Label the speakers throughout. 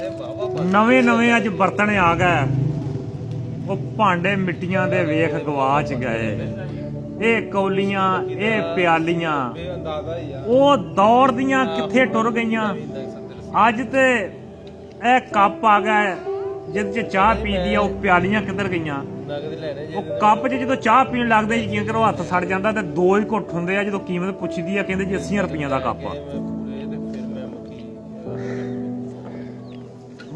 Speaker 1: नवे नवे अज बर्तन आ गए, वो भांडे मिट्टियां दे वेख गवाच गए। ये कौलियां, ये प्यालियां, वो दौड़ दियां किथे टुर गईयां। अज ते ए कप आ गए जिद च चाह पी दी, वो प्यालियां किधर गईयां। वो कप च जो चाह पीन लगते यकीन करो हथ सड़ जाता, तो दो ही घुट होंगे आ। जो कीमत पुछी दी है कहते जी 80 रुपये का कप आ।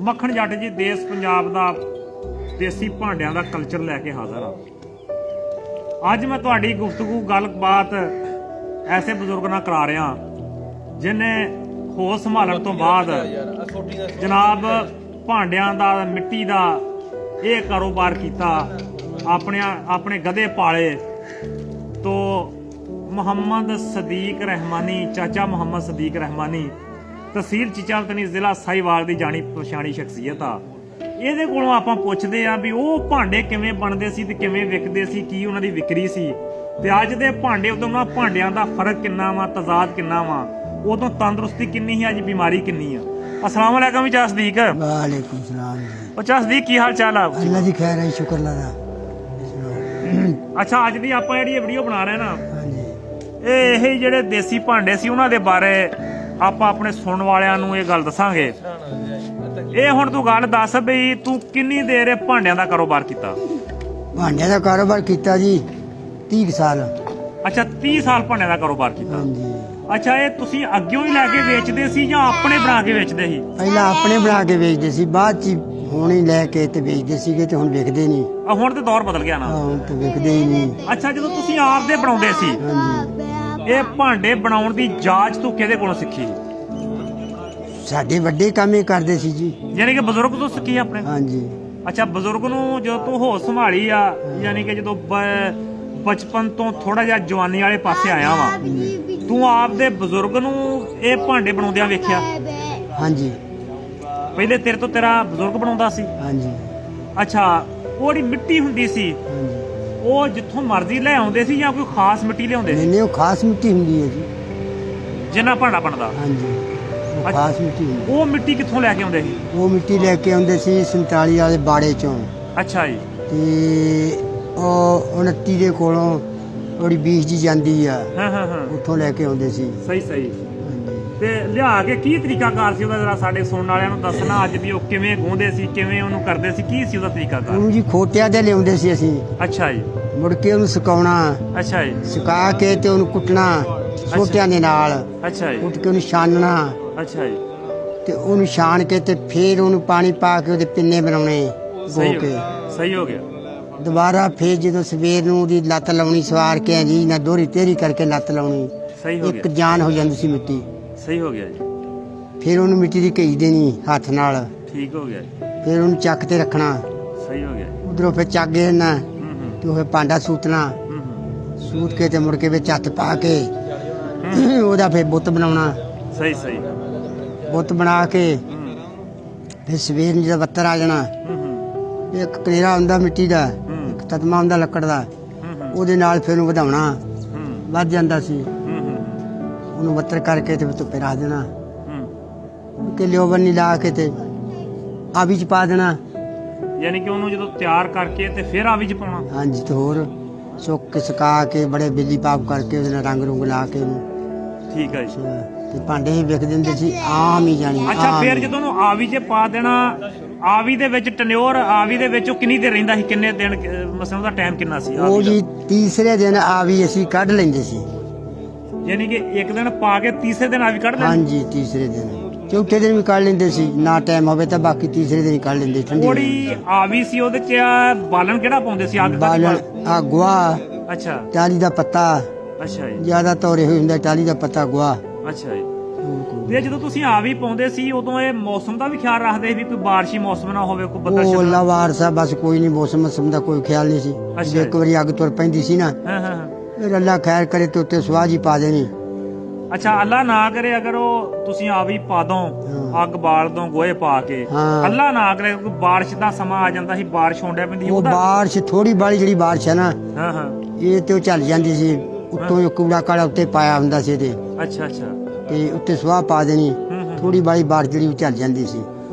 Speaker 1: मक्खन जट जी देश पंजाब का देसी भांडिया का कल्चर लैके हाजिर हाँ। अज मैं तुहाडी गुफ्तगू गलबात ऐसे बुजुर्ग नाल करा रहा जिन्हें होश संभालण तो बाद जनाब भांडिया का मिट्टी का ये कारोबार किया, अपने गधे पाले। तो मुहम्मद सदीक रहमानी, चाचा मुहम्मद सदीक रहमानी, तहसील चिचालतनी जिला साहिवाल की जानी पछाणी शख्सियत आ। ਇਹਦੇ ਕੋਲੋਂ ਆਪਾਂ ਪੁੱਛਦੇ ਆ ਵੀ ਉਹ ਭਾਂਡੇ ਕਿਵੇਂ ਬਣਦੇ ਸੀ ਤੇ ਕਿਵੇਂ ਵਿਕਦੇ ਸੀ, ਕੀ ਉਹਨਾਂ ਦੀ ਵਿਕਰੀ ਸੀ, ਤੇ ਅੱਜ ਦੇ ਭਾਂਡੇ ਉਦੋਂ ਨਾਲ ਭਾਂਡਿਆਂ ਦਾ ਫਰਕ ਕਿੰਨਾ ਵਾ, ਤਜ਼ਾਦ ਕਿੰਨਾ ਵਾ, ਉਦੋਂ ਤੰਦਰੁਸਤੀ ਕਿੰਨੀ ਸੀ, ਅੱਜ ਬਿਮਾਰੀ ਕਿੰਨੀ ਆ। अस्सलाम वालेकुम चाचा सदीक।
Speaker 2: वालेकुम सलाम।
Speaker 1: चाचा सदीक की हाल चाल आ?
Speaker 2: अल्लाह दी खैर है, शुक्र अल्लाह दा।
Speaker 1: अच्छा अज दी ਆਪਾਂ ਜਿਹੜੀ ਵੀਡੀਓ ਬਣਾ ਰਹੇ ਨਾ,
Speaker 2: ਹਾਂਜੀ
Speaker 1: ਇਹ ਜਿਹੜੇ ਦੇਸੀ ਭਾਂਡੇ ਸੀ ਉਹਨਾਂ ਦੇ ਬਾਰੇ ਆਪਾਂ ਆਪਣੇ ਸੁਣਨ ਵਾਲਿਆਂ ਨੂੰ ਇਹ ਗੱਲ ਦੱਸਾਂਗੇ। ਇਹ ਹੁਣ ਤੂੰ ਗੱਲ ਦੱਸ ਬਈ ਤੂੰ ਕਿੰਨੀ ਦੇਰ ਇਹ ਭਾਂਡਿਆਂ ਦਾ ਕਾਰੋਬਾਰ ਕੀਤਾ?
Speaker 2: ਭਾਂਡਿਆਂ ਦਾ ਕਾਰੋਬਾਰ ਕੀਤਾ ਜੀ 30 ਸਾਲ।
Speaker 1: ਅੱਛਾ 30 ਸਾਲ ਭਾਂਡਿਆਂ ਦਾ ਕਾਰੋਬਾਰ ਕੀਤਾ।
Speaker 2: ਹਾਂਜੀ।
Speaker 1: ਅੱਛਾ ਇਹ ਤੁਸੀਂ ਅੱਗਿਓਂ ਹੀ ਲੈ ਕੇ ਵੇਚਦੇ ਸੀ ਜਾਂ ਆਪਣੇ ਬਣਾ ਕੇ ਵੇਚਦੇ ਸੀ?
Speaker 2: ਪਹਿਲਾਂ ਆਪਣੇ ਬਣਾ ਕੇ ਵੇਚਦੇ ਸੀ, ਬਾਅਦ ਚ ਹੁਣ ਹੀ ਲੈ ਕੇ ਤੇ ਵੇਚਦੇ ਸੀਗੇ, ਤੇ ਹੁਣ ਵਿਕਦੇ ਨਹੀਂ।
Speaker 1: ਹੁਣ ਤੇ ਦੌਰ ਬਦਲ ਗਿਆ ਨਾ।
Speaker 2: ਹੁਣ ਤੇ ਵਿਕਦੇ ਹੀ ਨਹੀਂ।
Speaker 1: ਅੱਛਾ ਜਦੋਂ ਤੁਸੀਂ ਆਪ ਦੇ ਬਣਾਉਂਦੇ ਸੀ,
Speaker 2: ਹਾਂਜੀ,
Speaker 1: ਇਹ ਭਾਂਡੇ ਬਣਾਉਣ ਦੀ ਜਾਚ ਤੂੰ ਕਿਹਦੇ ਕੋਲੋਂ ਸਿੱਖੀ?
Speaker 2: ਸਾਡੇ ਵੱਡੇ ਕੰਮ ਹੀ ਕਰਦੇ ਸੀ ਜੀ,
Speaker 1: ਯਾਨੀ ਕਿ ਬਜ਼ੁਰਗ ਤੋਂ ਸਿੱਖੀ ਆਪਣੇ?
Speaker 2: ਹਾਂਜੀ।
Speaker 1: ਅੱਛਾ ਬਜ਼ੁਰਗ ਨੂੰ ਜਦੋਂ ਤੂੰ ਹੋਸ਼ ਸੰਭਾਲੀ ਆ, ਯਾਨੀ ਕਿ ਜਦੋਂ ਬਚਪਨ ਤੋਂ ਥੋੜਾ ਜਿਹਾ ਜਵਾਨੀ ਵਾਲੇ ਪਾਸੇ ਆਇਆ ਵਾ, ਤੂੰ ਆਪ ਦੇ ਬਜ਼ੁਰਗ ਨੂੰ ਇਹ ਭਾਂਡੇ ਬਣਾਉਂਦਿਆਂ ਵੇਖਿਆ?
Speaker 2: ਹਾਂਜੀ।
Speaker 1: ਪਹਿਲੇ ਤੇਰੇ ਤੋਂ ਤੇਰਾ ਬਜ਼ੁਰਗ ਬਣਾਉਂਦਾ ਸੀ?
Speaker 2: ਹਾਂਜੀ।
Speaker 1: ਅੱਛਾ ਉਹ ਜਿਹੜੀ ਮਿੱਟੀ ਹੁੰਦੀ ਸੀ
Speaker 2: ਹਾਂਜੀ।
Speaker 1: ਉਹ ਜਿੱਥੋਂ ਮਰਜ਼ੀ ਲੈ ਆਉਂਦੇ ਸੀ ਜਾਂ ਕੋਈ ਖਾਸ ਮਿੱਟੀ ਲਿਆਉਂਦੇ ਸੀ?
Speaker 2: ਨਹੀਂ, ਉਹ ਖਾਸ ਮਿੱਟੀ ਹੁੰਦੀ ਹੈ ਜੀ,
Speaker 1: ਜਿੰਨਾ ਭਾਂਡਾ ਬਣਦਾ।
Speaker 2: ਹਾਂਜੀ, ਉਹ ਖਾਸ ਮਿੱਟੀ ਹੁੰਦੀ।
Speaker 1: ਉਹ ਮਿੱਟੀ ਕਿੱਥੋਂ ਲੈ ਕੇ ਆਉਂਦੇ ਸੀ?
Speaker 2: ਉਹ ਮਿੱਟੀ ਲੈ ਕੇ ਆਉਂਦੇ ਸੀ 47 ਵਾਲੇ ਬਾੜੇ ਚੋਂ।
Speaker 1: ਅੱਛਾ ਜੀ।
Speaker 2: ਤੇ ਉਹ 29 ਦੇ ਕੋਲੋਂ ਥੋੜੀ ਬੀਜ ਜੀ ਜਾਂਦੀ ਆ,
Speaker 1: ਹਾਂ ਹਾਂ ਹਾਂ,
Speaker 2: ਉੱਥੋਂ ਲੈ ਕੇ ਆਉਂਦੇ ਸੀ।
Speaker 1: ਸਹੀ ਸਹੀ।
Speaker 2: ਹਾਂਜੀ।
Speaker 1: ਤੇ ਲਿਆ ਕੇ ਕੀ ਤਰੀਕਾਕਾਰ ਸੀ ਉਹਦਾ, ਜਰਾ ਸਾਡੇ ਸੁਣਨ ਵਾਲਿਆਂ ਨੂੰ ਦੱਸਣਾ ਅੱਜ ਵੀ ਉਹ ਕਿਵੇਂ ਗਾਉਂਦੇ ਸੀ, ਕਿਵੇਂ ਉਹਨੂੰ ਕਰਦੇ ਸੀ, ਕੀ ਸੀ ਉਹਦਾ ਤਰੀਕਾਕਾਰ?
Speaker 2: ਉਹਨੂੰ ਜੀ ਖੋਟਿਆਂ ਤੇ ਲਿਆਉਂਦੇ ਸੀ ਅਸੀਂ।
Speaker 1: ਅੱਛਾ ਜੀ।
Speaker 2: ਮੁੜ ਕੇ ਉਹਨੂੰ ਸੁਕਾਉਣਾ,
Speaker 1: ਅੱਛਾ ਜੀ।
Speaker 2: ਸੁਕਾ ਕੇ ਤੇ ਉਹਨੂੰ ਕੁੱਟਣਾ ਛੋਟਿਆਂ ਦੇ ਨਾਲ,
Speaker 1: ਅੱਛਾ ਜੀ।
Speaker 2: ਕੁੱਟ ਕੇ ਉਹਨੂੰ ਛਾਨਣਾ,
Speaker 1: ਅੱਛਾ ਜੀ।
Speaker 2: ਤੇ ਉਹਨੂੰ ਛਾਣ ਕੇ ਤੇ ਫੇਰ ਉਹਨੂੰ ਪਾਣੀ ਪਾ ਕੇ ਉਹਦੇ ਪਿੰਨੇ ਬਣਾਉਣੇ ਗੋ ਕੇ।
Speaker 1: ਸਹੀ ਹੋ ਗਿਆ।
Speaker 2: ਦੁਬਾਰਾ ਫੇਰ ਜਦੋਂ ਸਵੇਰ ਨੂੰ ਉਹਦੀ ਲੱਤ ਲਾਉਣੀ, ਸਵਾਰ ਕੇ ਜੀ ਨਾ ਦੋਹਰੀ ਤੇਰੀ ਕਰਕੇ ਲੱਤ ਲਾਉਣੀ,
Speaker 1: ਸਹੀ ਹੋ
Speaker 2: ਇੱਕ
Speaker 1: ਗਿਆ।
Speaker 2: ਜਾਨ ਹੋ ਜਾਂਦੀ ਸੀ ਮਿੱਟੀ।
Speaker 1: ਸਹੀ ਹੋ ਗਿਆ ਜੀ।
Speaker 2: ਫਿਰ ਉਹਨੂੰ ਮਿੱਟੀ ਦੀ ਘਈ ਦੇਣੀ ਹੱਥ ਨਾਲ,
Speaker 1: ਠੀਕ ਹੋ ਗਿਆ ਜੀ।
Speaker 2: ਫਿਰ ਉਹਨੂੰ ਚੱਕ ਤੇ ਰੱਖਣਾ।
Speaker 1: ਸਹੀ ਹੋ ਗਿਆ ਜੀ।
Speaker 2: ਉਧਰੋਂ ਫਿਰ ਚੱਕ ਦੇਣਾ,
Speaker 1: ਹੂੰ
Speaker 2: ਤੇ ਉਹ ਫਿਰ ਭਾਂਡਾ ਸੂਤਣਾ,
Speaker 1: ਹੂੰ।
Speaker 2: ਸੂਤ ਕੇ ਤੇ ਮੁੜ ਕੇ ਵਿੱਚ ਹੱਥ ਪਾ ਕੇ ਉਹਦਾ ਫਿਰ ਬੁੱਤ ਬਣਾਉਣਾ।
Speaker 1: ਸਹੀ ਸਹੀ।
Speaker 2: ਬੁੱਤ ਬਣਾ ਕੇ
Speaker 1: ਹੂੰ
Speaker 2: ਫਿਰ ਸਵੇਰ ਨੂੰ ਜਦੋਂ ਬੱਤਰ ਆ ਜਾਣਾ,
Speaker 1: ਹੂੰ
Speaker 2: ਇੱਕ ਕਲੇਰਾ ਹੁੰਦਾ ਮਿੱਟੀ ਦਾ, ਇੱਕ ਤਤਮਾ ਹੁੰਦਾ ਲੱਕੜ ਦਾ,
Speaker 1: ਹੂੰ
Speaker 2: ਉਹਦੇ ਨਾਲ ਫਿਰ ਉਹਨੂੰ ਵਧਾਉਣਾ,
Speaker 1: ਹੂੰ
Speaker 2: ਵੱਧ ਜਾਂਦਾ ਸੀ।
Speaker 1: ਹੂੰ
Speaker 2: ਉਹਨੂੰ ਬੱਤਰ ਕਰਕੇ ਤੇ ਧੁੱਪੇ ਰੱਖ ਦੇਣਾ,
Speaker 1: ਹੂੰ।
Speaker 2: ਕਿ ਲਿਓ ਬੰਨੀ ਲਾ ਕੇ ਤੇ ਆਵੀ ਚ ਪਾ ਦੇਣਾ।
Speaker 1: ਯਾਨੀ ਕਿ ਉਹਨੂੰ ਜਦੋਂ ਤਿਆਰ ਕਰਕੇ ਤੇ ਫਿਰ ਆਵੀ ਚ ਪਾਉਣਾ?
Speaker 2: ਹਾਂਜੀ। ਤੇ ਹੋਰ ਸੁੱਕ ਕੇ ਸੁਕਾ ਕੇ ਬੜੇ ਬਿੱਲੀ ਪਾਪ ਕਰਕੇ ਉਹਦੇ ਨਾਲ ਰੰਗ ਰੁੰਗ ਲਾ ਕੇ ਉਹਨੂੰ,
Speaker 1: ਠੀਕ ਹੈ ਜੀ।
Speaker 2: ਤੇ ਭਾਂਡੇ ਹੀ ਵਿਕ ਦਿੰਦੇ ਸੀ ਆਮ ਹੀ, ਜਾਣੀ
Speaker 1: ਅੱਛਾ
Speaker 2: ਆਮ
Speaker 1: ਫਿਰ
Speaker 2: ਹੀ।
Speaker 1: ਜਦੋਂ ਉਹਨੂੰ ਆਵੀ 'ਚ ਪਾ ਦੇਣਾ, ਆਵੀ ਦੇ ਵਿੱਚ ਟਨਿਓਰ ਆਵੀ ਦੇ ਵਿੱਚ ਉਹ ਕਿੰਨੀ ਦੇਰ ਰਹਿੰਦਾ ਸੀ, ਕਿੰਨੇ ਦਿਨ ਮਸਲ ਉਹਦਾ ਟਾਈਮ ਕਿੰਨਾ ਸੀ
Speaker 2: ਉਹ
Speaker 1: ਆਵੀ ਦਾ?
Speaker 2: ਜੀ ਤੀਸਰੇ ਦਿਨ ਆਵੀ ਅਸੀਂ ਕੱਢ ਲੈਂਦੇ ਸੀ।
Speaker 1: ਯਾਨੀ ਕਿ ਇੱਕ ਦਿਨ ਪਾ ਕੇ ਤੀਸਰੇ ਦਿਨ ਆਵੀ ਕੱਢ ਲੈਂਦੇ?
Speaker 2: ਹਾਂਜੀ, ਤੀਸਰੇ ਦਿਨ। ਚੌਥੇ ਦਿਨ ਵੀ ਕੱਢ ਲੈਂਦੇ ਸੀ, ਨਾ ਟਾਈਮ ਹੋਵੇ ਤਾਂ ਬਾਕੀ ਤੀਸਰੇ ਦਿਨ ਹੀ ਕੱਢ ਲੈਂਦੇ ਠੰਡੀ।
Speaker 1: ਥੋੜੀ ਆਵੀ ਸੀ ਉਹਦੇ 'ਚ ਬਾਲਣ ਕਿਹੜਾ ਪਾਉਂਦੇ ਸੀ? ਅੱਗ
Speaker 2: ਬਾਲਣ ਆ ਗੋਹਾ,
Speaker 1: ਅੱਛਾ
Speaker 2: ਟਾਲੀ ਦਾ ਪੱਤਾ,
Speaker 1: ਅੱਛਾ ਜੀ।
Speaker 2: ਜ਼ਿਆਦਾ ਤੌਰੇ ਹੋਈ ਹੁੰਦਾ ਟਾਲੀ ਦਾ ਪੱਤਾ, ਗੋਹਾ।
Speaker 1: ਅੱਛਾ ਜੀ। ਤੇ ਜਦੋਂ ਤੁਸੀਂ ਆਵੀ ਪਾਉਂਦੇ ਸੀ ਉਦੋਂ ਇਹ ਮੌਸਮ ਦਾ ਵੀ ਖਿਆਲ ਰੱਖਦੇ ਸੀ ਵੀ ਕੋਈ ਬਾਰਿਸ਼ੀ ਮੌਸਮ ਨਾ ਹੋਵੇ, ਕੋਈ ਬੱਦਲ
Speaker 2: ਉਹ
Speaker 1: ਛੱਡਣਾ?
Speaker 2: ਅੱਲਾ ਵਾਰਸਾ, ਬਸ ਕੋਈ ਨਹੀਂ, ਮੌਸਮ ਦਾ ਕੋਈ ਖਿਆਲ ਨਹੀਂ ਸੀ।
Speaker 1: ਅੱਛਾ।
Speaker 2: ਇੱਕ ਵਾਰੀ ਅੱਗ ਤੁਰ ਪੈਂਦੀ ਸੀ ਨਾ,
Speaker 1: ਹਾਂ ਹਾਂ ਹਾਂ।
Speaker 2: ਫਿਰ ਅੱਲਾ ਖੈਰ ਕਰੇ ਤੇ ਉੱਤੇ ਸਵਾਹ ਜੀ ਪਾ ਦੇਣੀ।
Speaker 1: ਅੱਛਾ ਅੱਲਾ ਨਾ ਕਰੇ ਅਗਰ ਉਹ ਤੁਸੀਂ ਆਵੀ ਪਾ ਦੋ, ਅੱਗ ਬਾਲ ਦੋ ਗੋਹੇ ਪਾ ਕੇ,
Speaker 2: ਹਾਂ।
Speaker 1: ਅੱਲਾ ਨਾ ਕਰੇ ਕੋਈ ਬਾਰਿਸ਼ ਦਾ ਸਮਾਂ ਆ ਜਾਂਦਾ ਸੀ, ਬਾਰਿਸ਼ ਹੋਣ ਡਿਆ ਪੈਂਦੀ ਸੀ
Speaker 2: ਉਹ
Speaker 1: ਉਹਦਾ?
Speaker 2: ਬਾਰਿਸ਼ ਥੋੜੀ ਬਾਲੀ ਜਿਹੜੀ ਬਾਰਿਸ਼ ਹੈ ਨਾ,
Speaker 1: ਹਾਂ ਹਾਂ।
Speaker 2: ਇਹ ਤੇ ਉਹ ਚੱਲ ਜਾਂਦੀ ਸੀ, ਉੱਤੋਂ ਕੂੜਾ ਕਾੜਾ ਉੱਤੇ ਪਾਇਆ ਹੁੰਦਾ ਸੀ ਇਹਦੇ,
Speaker 1: ਅੱਛਾ ਅੱਛਾ।
Speaker 2: ਤੇ ਉੱਤੇ ਸਵਾਹ ਪਾ ਦੇਣੀ। ਥੋੜੀ ਬਾਲੀ ਬਾਰਿਸ਼ ਜਿਹੜੀ ਉਹ ਚੱਲ ਜਾਂਦੀ ਸੀ।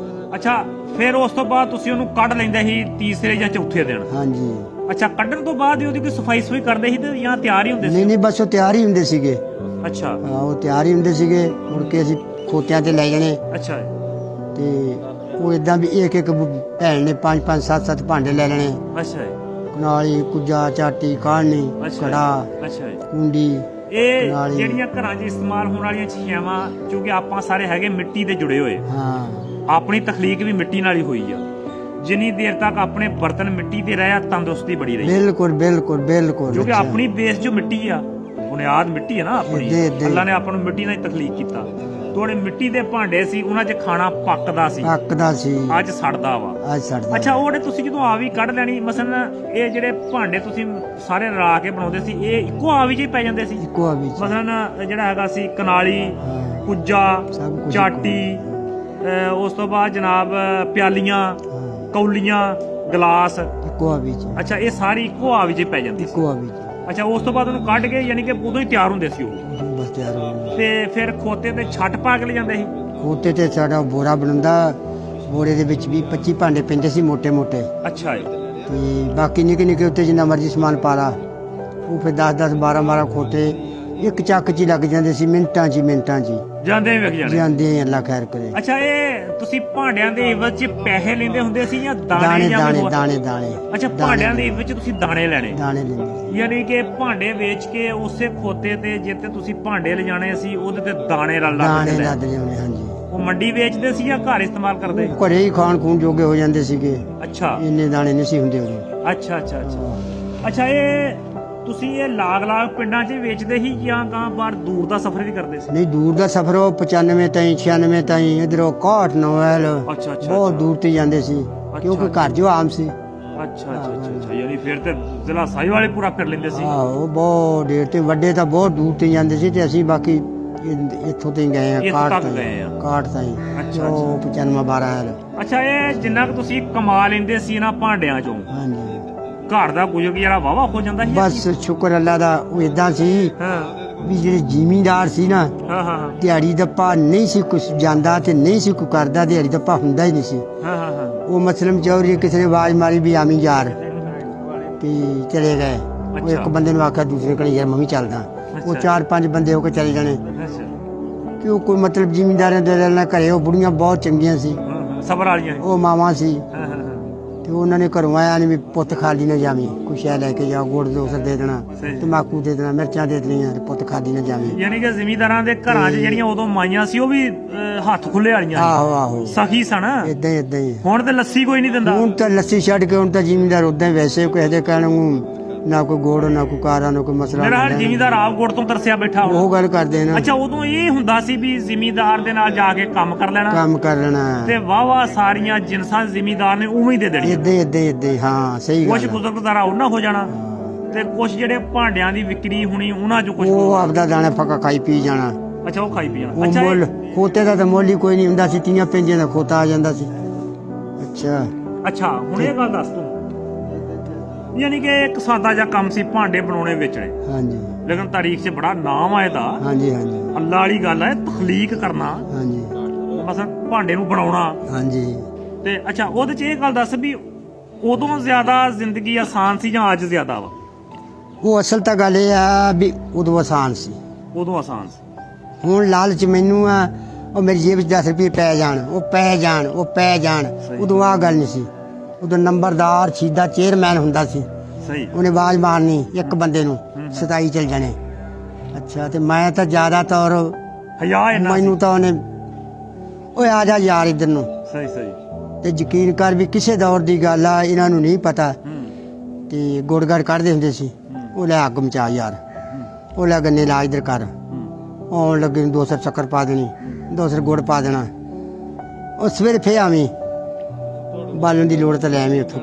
Speaker 1: ਅੱਛਾ, ਫਿਰ ਉਸ ਤੋਂ ਬਾਅਦ ਤੁਸੀਂ ਉਹਨੂੰ ਕੱਢ ਲੈਂਦੇ ਸੀ ਤੀਸਰੇ ਜਾਂ ਚੌਥੇ ਦਿਨ।
Speaker 2: ਹਾਂਜੀ।
Speaker 1: ਅੱਛਾ, ਕੱਢਣ ਤੋਂ ਬਾਅਦ ਹੀ ਉਹਦੀ ਕੋਈ ਸਫਾਈ ਸੁਈ ਕਰਦੇ ਸੀ ਤੇ ਜਾਂ ਤਿਆਰ ਹੀ ਹੁੰਦੇ ਸੀ?
Speaker 2: ਨਹੀਂ ਬਸ ਉਹ ਤਿਆਰ ਹੀ ਹੁੰਦੇ ਸੀਗੇ।
Speaker 1: ਅੱਛਾ।
Speaker 2: ਹਾਂ, ਉਹ ਤਿਆਰ ਹੀ ਹੁੰਦੇ ਸੀਗੇ। ਮੁੜ ਕੇ ਅਸੀਂ ਖੋਤਿਆਂ ਤੇ ਲੈ ਜਾਣੇ
Speaker 1: ਅੱਛਾ
Speaker 2: ਤੇ ਉਹ ਇਦਾਂ ਵੀ ਇੱਕ ਇੱਕ ਭੈਣ ਨੇ 5-5 7-7 ਭਾਂਡੇ ਲੈ ਲੈਣੇ।
Speaker 1: ਅੱਛਾ
Speaker 2: ਕਨਾਲੀ, ਕੁੱਜਾ, ਚਾਟੀ, ਕਾੜਨੀ, ਕੜਾ,
Speaker 1: ਅੱਛਾ
Speaker 2: ਕੁੰਡੀ।
Speaker 1: ਇਹ ਜਿਹੜੀਆਂ ਘਰਾਂ 'ਚ ਇਸਤੇਮਾਲ ਹੋਣ ਵਾਲੀਆਂ ਚੀਜ਼ਾਂ ਕਿਉਂਕਿ ਆਪਾਂ ਸਾਰੇ ਹੈਗੇ ਮਿੱਟੀ ਦੇ ਜੁੜੇ ਹੋਏ।
Speaker 2: ਹਾਂ,
Speaker 1: ਆਪਣੀ ਤਖਲੀਕ ਵੀ ਮਿੱਟੀ ਨਾਲ ਹੀ ਹੋਈ ਆ। ਜਿੰਨੀ ਦੇਰ ਤੱਕ ਆਪਣੇ ਬਰਤਨ ਮਿੱਟੀ ਦੇ ਰਹੇ ਆ, ਤੰਦਰੁਸਤੀ ਬੜੀ ਰਹੀ।
Speaker 2: ਬਿਲਕੁਲ ਬਿਲਕੁਲ ਬਿਲਕੁਲ।
Speaker 1: ਕਿਉਂਕਿ ਆਪਣੀ ਬੇਸ ਜੋ ਮਿੱਟੀ ਆ, ਬੁਨਿਆਦ ਮਿੱਟੀ ਹੈ ਨਾ ਆਪਣੀ। ਅੱਲਾ ਨੇ ਆਪਾਂ ਨੂੰ ਮਿੱਟੀ ਨਾਲ ਹੀ ਤਖਲੀਕ ਕੀਤਾ। ਥੋੜੇ ਮਿੱਟੀ ਦੇ ਭਾਂਡੇ ਸੀ, ਉਹਨਾਂ 'ਚ ਖਾਣਾ ਪੱਕਦਾ ਸੀ। ਅੱਜ ਸੜਦਾ ਵਾ। ਅੱਛਾ, ਉਹ ਜਿਹੜੇ ਤੁਸੀਂ ਜਦੋਂ ਆਵੀ ਕੱਢ ਲੈਣੀ, ਮਸਲਨ ਇਹ ਜਿਹੜੇ ਭਾਂਡੇ ਤੁਸੀਂ ਸਾਰੇ ਰਲਾ ਕੇ ਬਣਾਉਂਦੇ ਸੀ, ਇਹ ਇੱਕੋ ਆਵੀ 'ਚ ਹੀ ਪੈ ਜਾਂਦੇ ਸੀ?
Speaker 2: ਇੱਕੋ ਆਵੀ 'ਚ।
Speaker 1: ਮਸਲਨ ਜਿਹੜਾ ਹੈਗਾ ਸੀ ਕਨਾਲੀ, ਕੁੱਜਾ, ਚਾਟੀ, ਉਸ ਤੋਂ ਬਾਅਦ ਜਨਾਬ ਪਿਆਲੀਆਂ, ਕੌਲੀਆਂ, ਗਲਾਸ,
Speaker 2: ਇੱਕੋ ਆਵੀ 'ਚ।
Speaker 1: ਅੱਛਾ, ਇਹ ਸਾਰੀ ਇੱਕੋ ਆਵੀ 'ਚ ਪੈ ਜਾਂਦੀ ਸੀ?
Speaker 2: ਇੱਕੋ ਆਵੀ 'ਚ।
Speaker 1: ਅੱਛਾ, ਉਸ ਤੋਂ ਬਾਅਦ ਉਹਨੂੰ ਕੱਢ ਕੇ ਯਾਨੀ ਕਿ ਉਦੋਂ ਹੀ ਤਿਆਰ ਹੁੰਦੇ ਸੀ ਉਹ?
Speaker 2: ਬਸ ਤਿਆਰ ਹੋ ਗਏ।
Speaker 1: ਤੇ ਫਿਰ ਖੋਤੇ ਤੇ ਛੱਟ ਪਾ ਕੇ ਲੈ ਜਾਂਦੇ ਸੀ?
Speaker 2: ਖੋਤੇ ਤੇ ਸਾਡਾ ਬੋਰਾ ਬਣਦਾ, ਬੋਰੇ ਦੇ ਵਿੱਚ ਵੀ 25 ਭਾਂਡੇ ਪੈਂਦੇ ਸੀ ਮੋਟੇ ਮੋਟੇ।
Speaker 1: ਅੱਛਾ ਜੀ।
Speaker 2: ਤੇ ਬਾਕੀ ਨਿੱਕੇ ਨਿੱਕੇ ਉੱਤੇ ਜਿੰਨਾ ਮਰਜ਼ੀ ਸਮਾਨ ਪਾ ਲਾ। ਉਹ ਫਿਰ 10-10 12-12 ਖੋਤੇ ਇੱਕ ਚੱਕ 'ਚ ਹੀ ਲੱਗ ਜਾਂਦੇ ਸੀ, ਮਿੰਟਾਂ 'ਚ
Speaker 1: ਜਾਂਦੇ ਵਿਕ ਜਾਣੇ।
Speaker 2: ਜਾਂਦੇ ਅੱਲਾ ਖੈਰ ਕਰੇ।
Speaker 1: ਅੱਛਾ, ਇਹ ਤੁਸੀਂ ਭਾਂਡਿਆਂ ਦੇ ਇਵਜ਼ 'ਚ ਪੈਸੇ ਲੈਂਦੇ ਹੁੰਦੇ ਸੀ ਜਾਂ ਦਾਣੇ?
Speaker 2: ਦਾਣੇ।
Speaker 1: ਅੱਛਾ, ਭਾਂਡਿਆਂ ਦੇ ਇਵਜ਼ 'ਚ ਤੁਸੀਂ ਦਾਣੇ ਲੈਣੇ?
Speaker 2: ਦਾਣੇ ਲੈਂਦੇ।
Speaker 1: ਯਾਨੀ ਕਿ ਭਾਂਡੇ ਵੇਚ ਕੇ ਉਸੇ ਖੋਤੇ ਤੇ ਜਿੱਤੇ ਤੁਸੀਂ ਭਾਂਡੇ ਲਿਜਾਣੇ ਸੀ ਉਹਦੇ ਤੇ ਦਾਣੇ ਲੱਦ
Speaker 2: ਲਿਆਉਣੇ। ਹਾਂਜੀ।
Speaker 1: ਉਹ ਮੰਡੀ ਵੇਚਦੇ ਸੀ ਜਾਂ ਘਰ ਇਸਤੇਮਾਲ ਕਰਦੇ?
Speaker 2: ਘਰੇ ਹੀ ਖਾਣ ਖੂਨ ਜੋਗੇ ਹੋ ਜਾਂਦੇ ਸੀਗੇ।
Speaker 1: ਅੱਛਾ,
Speaker 2: ਇੰਨੇ ਦਾਣੇ ਨਹੀਂ ਸੀ ਹੁੰਦੇ ਉਦੋਂ।
Speaker 1: ਅੱਛਾ। ਅੱਛਾ, ਇਹ ਤੁਸੀਂ ਇਹ ਲਾਗ ਪਿੰਡਾਂ 'ਚ ਵੇਚਦੇ ਸੀ ਜਾਂ ਗਾਂ ਬਾਹਰ ਦੂਰ ਦਾ ਸਫ਼ਰ ਵੀ ਕਰਦੇ ਸੀ?
Speaker 2: ਨਹੀਂ, ਦੂਰ ਦਾ ਸਫ਼ਰ ਉਹ 95 ਤਾਈਂ 96 ਤਾਈਂ ਇਧਰੋਂ 61 ਨੋਵੈਲ
Speaker 1: ਅੱਛਾ
Speaker 2: ਬਹੁਤ ਦੂਰ ਤੇ ਜਾਂਦੇ ਸੀ ਕਿਉਂਕਿ ਘਰ ਜੋ ਆਮ ਸੀ।
Speaker 1: ਅੱਛਾ, ਯਾਨੀ ਫਿਰ ਤੇ ਜ਼ਿਲ੍ਹਾ ਸਾਹੀਵਾਲ ਪੂਰਾ ਫਿਰ ਲੈਂਦੇ ਸੀ?
Speaker 2: ਆਹੋ, ਬਹੁਤ ਢੇਰ ਤੇ ਵੱਡੇ ਤਾਂ ਬਹੁਤ ਦੂਰ ਤੇ ਜਾਂਦੇ ਸੀ ਤੇ ਅਸੀਂ ਬਾਕੀ ਇੱਥੋਂ ਤੇ ਗਏ ਆ, ਕਾਟ ਤਾਈਂ।
Speaker 1: ਅੱਛਾ,
Speaker 2: 95 12।
Speaker 1: ਅੱਛਾ, ਇਹ ਜਿੰਨਾ ਕੁ ਤੁਸੀਂ ਕਮਾ ਲੈਂਦੇ ਸੀ ਨਾ ਭਾਂਡਿਆਂ 'ਚੋਂ,
Speaker 2: ਹਾਂਜੀ,
Speaker 1: ਘਰ ਦਾ ਗੁਜ਼ਰ ਗੁਜ਼ਾਰਾ ਵਾਵਾ ਹੋ ਜਾਂਦਾ ਸੀ?
Speaker 2: ਬਸ ਸ਼ੁਕਰ ਅੱਲਾ ਦਾ। ਉਹ ਇਦਾਂ ਸੀ ਵੀ ਜਿਹੜੇ ਜ਼ਿਮੀਂਦਾਰ ਸੀ ਨਾ, ਦਿਹਾੜੀ ਦੱਪਾ ਨਹੀਂ ਸੀ ਕੁਛ ਜਾਂਦਾ ਤੇ ਨਹੀਂ ਸੀ ਕੋਈ ਕਰਦਾ, ਦਿਹਾੜੀ ਦੱਪਾ ਹੁੰਦਾ ਹੀ ਨਹੀਂ ਸੀ। ਉਹ ਮਸਲਮ ਚੌਧਰੀ ਕਿਸੇ ਨੇ ਆਵਾਜ਼ ਮਾਰੀ ਵੀ ਆਮੀ ਯਾਰ ਤੇ ਚਲੇ ਗਏ। ਉਹ ਇੱਕ ਬੰਦੇ ਨੂੰ ਆਖਿਆ ਦੂਸਰੇ ਕੋਲ, ਯਾਰ ਮੈਂ ਵੀ ਚੱਲਦਾ। ਉਹ 4-5 ਬੰਦੇ ਹੋ ਕੇ ਚਲੇ ਜਾਣੇ। ਕਿਉਂ ਕੋਈ ਮਤਲਬ ਜ਼ਿਮੀਂਦਾਰਾਂ ਦੇ ਨਾਲ ਘਰੇ ਉਹ ਬੁੜੀਆਂ ਬਹੁਤ ਚੰਗੀਆਂ ਸੀ,
Speaker 1: ਸਬਰ ਵਾਲੀਆਂ। ਉਹ
Speaker 2: ਮਾਵਾਂ ਸੀ ਤੇ ਉਹਨਾਂ ਨੇ ਘਰੋਂ ਆਇਆ ਨਹੀਂ ਵੀ ਪੁੱਤ ਖਾਲੀ ਨਾ ਜਾਵੀਂ, ਕੁਛ ਲੈ ਕੇ ਜਾ, ਗੁੜ ਦੋਸਰ ਦੇ ਦੇਣਾ, ਤਮਾਕੂ ਦੇ ਦੇਣਾ, ਮਿਰਚਾਂ ਦੇ ਦੇਣੀਆਂ, ਪੁੱਤ ਖਾਲੀ ਨਾ ਜਾਵੀਂ।
Speaker 1: ਯਾਨੀ ਕਿ ਜ਼ਿਮੀਂਦਾਰਾਂ ਦੇ ਘਰਾਂ 'ਚ ਜਿਹੜੀਆਂ ਉਦੋਂ ਮਾਈਆਂ ਸੀ ਉਹ ਵੀ ਹੱਥ ਖੁੱਲੇ ਵਾਲੀਆਂ?
Speaker 2: ਆਹੋ,
Speaker 1: ਸਖੀ ਸਨ।
Speaker 2: ਇਦਾਂ ਹੀ।
Speaker 1: ਹੁਣ ਤੇ ਲੱਸੀ ਕੋਈ ਨਹੀਂ ਦਿੰਦਾ।
Speaker 2: ਹੁਣ ਤਾਂ ਲੱਸੀ ਛੱਡ ਕੇ ਹੁਣ ਤਾਂ ਜ਼ਿਮੀਂਦਾਰ ਉਦਾਂ ਹੀ ਵੈਸੇ ਕਿਸੇ ਦੇ ਕਹਿਣ ਨੂੰ ਨਾ ਕੋਈ ਗੋੜ, ਨਾ ਕੋਈ ਕਾਰਾ, ਨਾ ਕੋਈ ਮਸਲਾ।
Speaker 1: ਮੇਰਾ ਜ਼ਿਮੀਂਦਾਰ ਆਪ ਗੁੜ ਤੋਂ ਤਰਸਿਆ ਬੈਠਾ ਹੁਣ।
Speaker 2: ਉਹ ਗੱਲ ਕਰਦੇ ਨਾ।
Speaker 1: ਅੱਛਾ, ਉਦੋਂ ਇਹ ਹੁੰਦਾ ਸੀ ਵੀ ਜ਼ਿਮੀਂਦਾਰ ਦੇ ਨਾਲ ਜਾ ਕੇ ਕੰਮ ਕਰ ਲੈਣਾ ਤੇ ਵਾਵਾ ਸਾਰੀਆਂ ਜਿਨਸਾਂ ਜ਼ਿਮੀਂਦਾਰ ਨੇ ਉਵੇਂ ਹੀ ਦੇ ਦੇਣੀ।
Speaker 2: ਇਦਾਂ ਹਾਂ, ਸਹੀ ਗੱਲ।
Speaker 1: ਕੁਝ ਗੁਜ਼ਰਦਾਰਾ ਉਹਨਾਂ ਹੋ ਜਾਣਾ ਤੇ ਕੁਝ ਜਿਹੜੇ ਭਾਂਡਿਆਂ ਦੀ ਵਿਕਰੀ ਹੋਣੀ ਉਹਨਾਂ 'ਚ ਕੁਝ
Speaker 2: ਉਹ ਆਪਦਾ ਦਾਣਾ ਫੱਕਾ ਖਾਈ ਪੀ ਜਾਣਾ।
Speaker 1: ਅੱਛਾ, ਉਹ ਖਾਈ ਪੀ ਜਾਣਾ।
Speaker 2: ਅੱਛਾ, ਮੁੱਲ ਖੋਤੇ ਦਾ ਤਾਂ ਮੁੱਲ ਹੀ ਕੋਈ ਨਹੀਂ ਹੁੰਦਾ ਸੀ, 30-35 ਦਾ ਖੋਤਾ ਆ ਜਾਂਦਾ ਸੀ। ਅੱਛਾ,
Speaker 1: ਹੁਣ ਇਹ ਗੱਲ ਦੱਸ ਤੂੰ, ਯਾਨੀ ਕਿ ਇੱਕ ਸਾਦਾ ਜਿਹਾ ਕੰਮ ਸੀ ਭਾਂਡੇ ਬਣਾਉਣੇ ਵੇਚਣੇ।
Speaker 2: ਹਾਂਜੀ।
Speaker 1: ਲੇਕਿਨ ਤਾਰੀਖ 'ਚ ਬੜਾ ਨਾਮ ਆ ਇਹਦਾ।
Speaker 2: ਹਾਂਜੀ।
Speaker 1: ਅੱਲਾ ਵਾਲੀ ਗੱਲ ਹੈ, ਤਖਲੀਕ ਕਰਨਾ।
Speaker 2: ਹਾਂਜੀ।
Speaker 1: ਮਸਲਨ ਭਾਂਡੇ ਨੂੰ ਬਣਾਉਣਾ।
Speaker 2: ਹਾਂਜੀ।
Speaker 1: ਤੇ ਅੱਛਾ, ਉਹਦੇ 'ਚ ਇਹ ਗੱਲ ਦੱਸ ਵੀ ਉਦੋਂ ਜ਼ਿਆਦਾ ਜ਼ਿੰਦਗੀ ਆਸਾਨ ਸੀ ਜਾਂ ਅੱਜ ਜ਼ਿਆਦਾ ਵਾ?
Speaker 2: ਉਹ ਅਸਲ ਤਾਂ ਗੱਲ ਇਹ ਆ ਵੀ ਉਦੋਂ ਆਸਾਨ ਸੀ।
Speaker 1: ਉਦੋਂ ਆਸਾਨ ਸੀ।
Speaker 2: ਹੁਣ ਲਾਲਚ ਮੈਨੂੰ ਆ, ਉਹ ਮੇਰੀ ਜੇਬ 'ਚ 10 ਰੁਪਏ ਪੈ ਜਾਣ। ਉਦੋਂ ਆਹ ਗੱਲ ਨਹੀਂ ਸੀ। ਉਦੋਂ ਨੰਬਰਦਾਰ ਸੀਦਾ ਚੇਅਰਮੈਨ ਹੁੰਦਾ ਸੀ।
Speaker 1: ਸਹੀ।
Speaker 2: ਉਹਨੇ ਆਵਾਜ਼ ਮਾਰਨੀ ਇੱਕ ਬੰਦੇ ਨੂੰ, 27 ਚਲ ਜਾਣੇ। ਅੱਛਾ, ਤੇ ਮੈਂ ਤਾਂ ਜ਼ਿਆਦਾਤਰ ਮੈਨੂੰ ਤਾਂ ਉਹਨੇ, ਓਏ ਆ ਜਾ ਯਾਰ ਇੱਧਰ ਨੂੰ।
Speaker 1: ਸਹੀ।
Speaker 2: ਤੇ ਯਕੀਨ ਕਰ ਵੀ ਕਿਸੇ ਦੌਰ ਦੀ ਗੱਲ ਆ, ਇਹਨਾਂ ਨੂੰ ਨਹੀਂ ਪਤਾ। ਤੇ ਗੁੜ ਕੱਢਦੇ ਹੁੰਦੇ ਸੀ। ਉਹ ਲੈ ਅੱਗ ਮਚਾ ਯਾਰ, ਉਹ ਲੈ ਗੰਨੇ ਲਾ ਇੱਧਰ ਕਰ, ਆਉਣ ਲੱਗੇ ਨੂੰ 2 ਸਰ ਸ਼ੱਕਰ ਪਾ ਦੇਣੀ, 2 ਸਰ ਗੁੜ ਪਾ ਦੇਣਾ। ਉਹ ਸਵੇਰੇ ਫੇਰ ਆਵੀਂ, ਬਾਲਣ ਦੀ ਲੋੜ ਤਾਂ ਲੈ ਆਵੀਂ ਉੱਥੋਂ।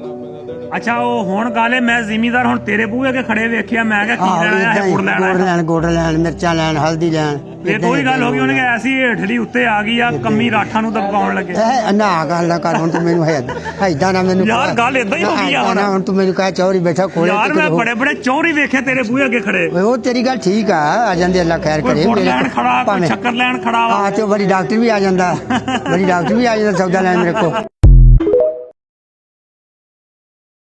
Speaker 1: ਅੱਛਾ, ਉਹ ਹੁਣ ਗੱਲ ਹੈ, ਮੈਂ ਜ਼ਿਮੀਂਦਾਰ ਹੁਣ ਤੇਰੇ ਬੂਹੇ ਅੱਗੇ ਖੜੇ ਵੇਖਿਆ, ਮੈਂ ਕਿਹਾ ਕੀ ਲੈਣਾ ਹੈ? ਗੁੜ ਲੈਣ,
Speaker 2: ਮਿਰਚਾਂ ਲੈਣ, ਹਲਦੀ ਲੈਣ।
Speaker 1: ਇਹ ਤੋਂ ਹੀ ਗੱਲ ਹੋ ਗਈ ਉਹਨੇ ਕਿਹਾ ਐਸੀ ਹੇਠਲੀ ਉੱਤੇ ਆ ਗਈ ਆ ਕੰਮੀ ਰਾਠਾਂ ਨੂੰ ਦਬਕਾਉਣ ਲੱਗੇ
Speaker 2: ਨਾ ਗੱਲ ਨਾ ਕਰ ਹੁਣ ਤੂੰ ਮੈਨੂੰ ਐਦਾਂ ਨਾ ਮੈਨੂੰ
Speaker 1: ਯਾਰ ਗੱਲ ਏਦਾਂ ਹੀ ਹੋ ਗਈ ਆ
Speaker 2: ਹੁਣ ਤੂੰ ਮੈਨੂੰ ਕਹਿ ਚੌਰੀ ਬੈਠਾ ਕੋਲੇ
Speaker 1: ਯਾਰ ਮੈਂ ਬੜੇ ਬੜੇ ਚੌਰੀ ਵੇਖੇ ਤੇਰੇ ਬੂਹੇ ਅੱਗੇ ਖੜੇ
Speaker 2: ਉਹ ਤੇਰੀ ਗੱਲ ਠੀਕ ਆ ਜਾਂਦੇ ਅੱਲਾ ਖੈਰ ਕਰੇ
Speaker 1: ਕੋਈ ਲੈਣ ਖੜਾ ਕੋਈ ਚੱਕਰ ਲੈਣ ਖੜਾ ਵਾ
Speaker 2: ਤੇ ਬੜੀ ਡਾਕਟਰ ਵੀ ਆ ਜਾਂਦਾ ਸੌਦਾ ਲੈਣ ਮੇਰੇ ਕੋਲ